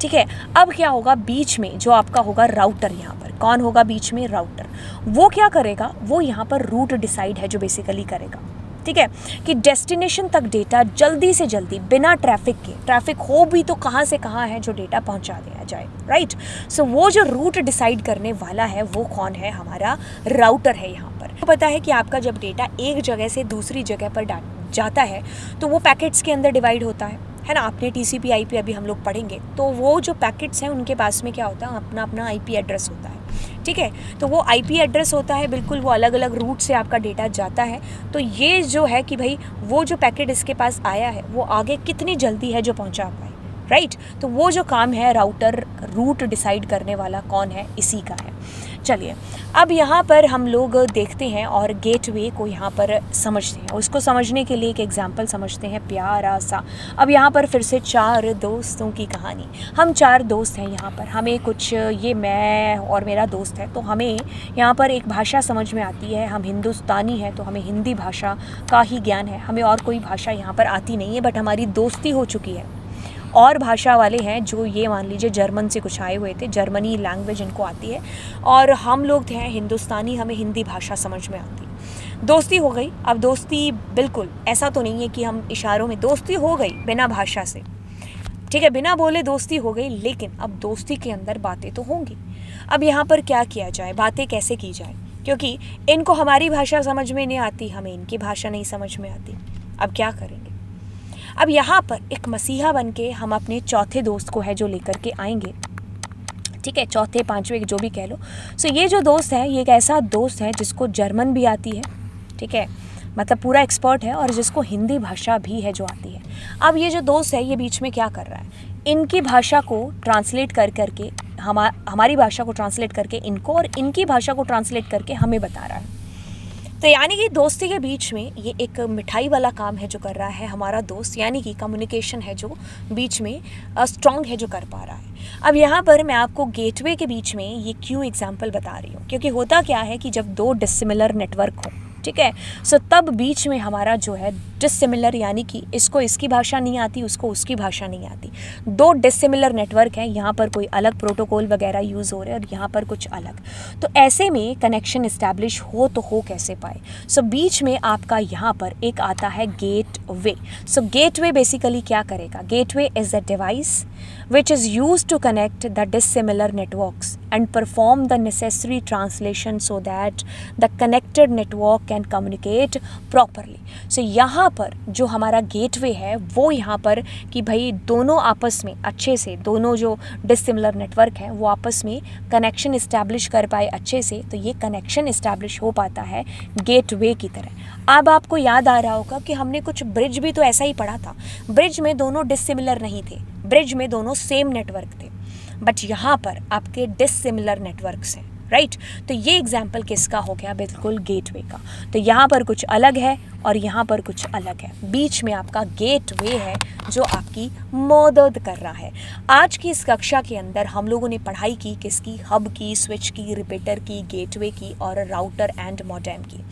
ठीक है। अब क्या होगा, बीच में जो आपका होगा राउटर, यहाँ पर कौन होगा बीच में, राउटर। वो क्या करेगा, वो यहाँ पर रूट डिसाइड है जो बेसिकली करेगा, ठीक है, कि डेस्टिनेशन तक डेटा जल्दी से जल्दी बिना ट्रैफिक के, ट्रैफिक हो भी तो कहाँ से कहाँ है जो डेटा पहुँचा दिया जाए, राइट। सो वो जो रूट डिसाइड करने वाला है वो कौन है, हमारा राउटर है। यहाँ पर तो पता है कि आपका जब डेटा एक जगह से दूसरी जगह पर जाता है तो वो पैकेट्स के अंदर डिवाइड होता है ना। आपने TCP IP अभी हम लोग पढ़ेंगे, तो वो जो पैकेट्स हैं उनके पास में क्या होता है, अपना अपना IP एड्रेस होता है, ठीक है। तो वो IP एड्रेस होता है, बिल्कुल वो अलग अलग रूट से आपका डेटा जाता है। तो ये जो है कि भाई वो जो पैकेट इसके पास आया है वो आगे कितनी जल्दी है जो पहुंचा पाए, राइट। तो वो जो काम है राउटर, रूट डिसाइड करने वाला कौन है, इसी का है। चलिए अब यहाँ पर हम लोग देखते हैं और गेटवे को यहाँ पर समझते हैं। उसको समझने के लिए एक एग्जांपल समझते हैं प्यारा सा। अब यहाँ पर फिर से 4 दोस्तों की कहानी। हम 4 दोस्त हैं यहाँ पर, हमें कुछ, ये मैं और मेरा दोस्त है, तो हमें यहाँ पर एक भाषा समझ में आती है। हम हिंदुस्तानी हैं तो हमें हिंदी भाषा का ही ज्ञान है, हमें और कोई भाषा यहाँ पर आती नहीं है, बट हमारी दोस्ती हो चुकी है। और भाषा वाले हैं जो ये मान लीजिए जर्मन से कुछ आए हुए थे, जर्मनी लैंग्वेज इनको आती है, और हम लोग हैं हिंदुस्तानी, हमें हिंदी भाषा समझ में आती। दोस्ती हो गई। अब दोस्ती बिल्कुल ऐसा तो नहीं है कि हम इशारों में, दोस्ती हो गई बिना भाषा से, ठीक है, बिना बोले दोस्ती हो गई। लेकिन अब दोस्ती के अंदर बातें तो होंगी। अब यहाँ पर क्या किया जाए, बातें कैसे की जाए, क्योंकि इनको हमारी भाषा समझ में नहीं आती, हमें इनकी भाषा नहीं समझ में आती। अब क्या करेंगे, अब यहाँ पर एक मसीहा बन के हम अपने चौथे दोस्त को है जो लेकर के आएंगे, ठीक है, चौथे पांचवे जो भी कह लो। सो ये जो दोस्त है, ये एक ऐसा दोस्त है जिसको जर्मन भी आती है, ठीक है, मतलब पूरा एक्सपर्ट है, और जिसको हिंदी भाषा भी है जो आती है। अब ये जो दोस्त है ये बीच में क्या कर रहा है, इनकी भाषा को ट्रांसलेट कर करके हमारी भाषा को ट्रांसलेट करके इनको, और इनकी भाषा को ट्रांसलेट करके हमें बता रहा है। तो यानी कि दोस्ती के बीच में ये एक मिठाई वाला काम है जो कर रहा है हमारा दोस्त, यानी कि कम्युनिकेशन है जो बीच में स्ट्रॉन्ग है जो कर पा रहा है। अब यहाँ पर मैं आपको गेटवे के बीच में ये क्यों एग्जांपल बता रही हूँ, क्योंकि होता क्या है कि जब 2 डिसिमिलर नेटवर्क हो, ठीक है, सो तब बीच में हमारा जो है डिसिमिलर, यानी कि इसको इसकी भाषा नहीं आती, उसको उसकी भाषा नहीं आती, 2 डिसिमिलर नेटवर्क हैं, यहाँ पर कोई अलग प्रोटोकॉल वगैरह यूज़ हो रहे हैं और यहाँ पर कुछ अलग। तो ऐसे में कनेक्शन इस्टेब्लिश हो तो हो कैसे पाए। सो बीच में आपका यहाँ पर एक आता है गेटवे। सो गेटवे बेसिकली क्या करेगा, gateway is a device which is used to connect the dissimilar networks and perform the necessary translation so that the connected network can communicate properly. So यहाँ पर जो हमारा गेटवे है वो यहाँ पर कि भाई दोनों आपस में अच्छे से, दोनों जो डिसिमिलर नेटवर्क हैं वो आपस में कनेक्शन इस्टेब्लिश कर पाए अच्छे से, तो ये कनेक्शन इस्टेब्लिश हो पाता है गेटवे की तरह। अब आपको याद आ रहा होगा कि हमने कुछ ब्रिज भी तो ऐसा ही पढ़ा था। ब्रिज में दोनों डिसिमिलर नहीं थे, ब्रिज में दोनों सेम नेटवर्क थे, बट यहाँ पर आपके डिसिमिलर नेटवर्क्स हैं, राइट। तो ये एग्जाम्पल किसका हो गया, बिल्कुल गेटवे का। तो यहाँ पर कुछ अलग है और यहाँ पर कुछ अलग है, बीच में आपका गेटवे है जो आपकी मदद कर रहा है। आज की इस कक्षा के अंदर हम लोगों ने पढ़ाई की किसकी, हब की, स्विच की, रिपीटर की, गेटवे की और राउटर एंड मॉडेम की।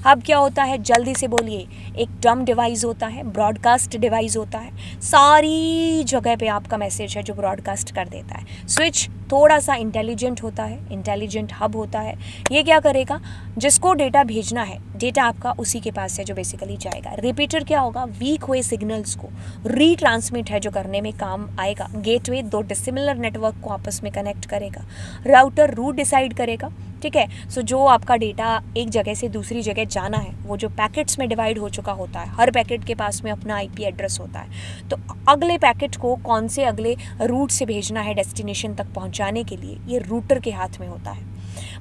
हब क्या होता है, जल्दी से बोलिए, एक डम डिवाइस होता है, ब्रॉडकास्ट डिवाइस होता है, सारी जगह पे आपका मैसेज है जो ब्रॉडकास्ट कर देता है। स्विच थोड़ा सा इंटेलिजेंट होता है, इंटेलिजेंट हब होता है। ये क्या करेगा, जिसको डेटा भेजना है, डेटा आपका उसी के पास है जो बेसिकली जाएगा। रिपीटर क्या होगा, वीक हुए सिग्नल्स को रीट्रांसमिट है जो करने में काम आएगा। गेटवे दो डिसिमिलर नेटवर्क को आपस में कनेक्ट करेगा। राउटर रूट डिसाइड करेगा, ठीक है। सो जो आपका डेटा एक जगह से दूसरी जगह जाना है वो जो पैकेट्स में डिवाइड हो चुका होता है, हर पैकेट के पास में अपना आईपी एड्रेस होता है, तो अगले पैकेट को कौन से अगले रूट से भेजना है डेस्टिनेशन तक पहुंचाने के लिए, ये रूटर के हाथ में होता है।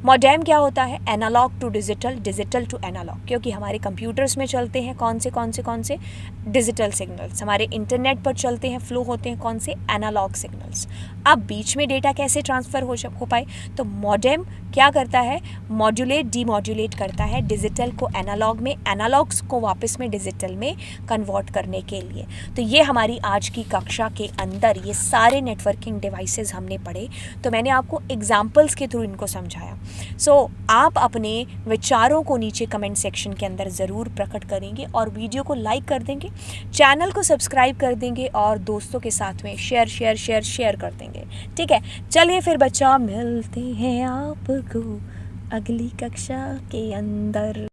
मॉडेम क्या होता है, analogue to digital, digital to analogue, क्योंकि हमारे कंप्यूटर्स में चलते हैं कौन से डिजिटल सिग्नल्स, हमारे इंटरनेट पर चलते हैं, फ्लो होते हैं कौन से एनालॉग सिग्नल्स। अब बीच में डेटा कैसे ट्रांसफ़र हो पाए, तो मॉडेम क्या करता है, मॉड्यूलेट डीमॉड्यूलेट करता है डिजिटल को एनालॉग में, एनालॉग्स को वापस में डिजिटल में कन्वर्ट करने के लिए। तो ये हमारी आज की कक्षा के अंदर ये सारे नेटवर्किंग डिवाइसेस हमने पढ़े, तो मैंने आपको एग्जाम्पल्स के थ्रू इनको समझाया। सो आप अपने विचारों को नीचे कमेंट सेक्शन के अंदर ज़रूर प्रकट करेंगे और वीडियो को लाइक कर देंगे, चैनल को सब्सक्राइब कर देंगे और दोस्तों के साथ में शेयर कर देंगे, ठीक है। चलिए फिर बच्चा, मिलते हैं आपको अगली कक्षा के अंदर।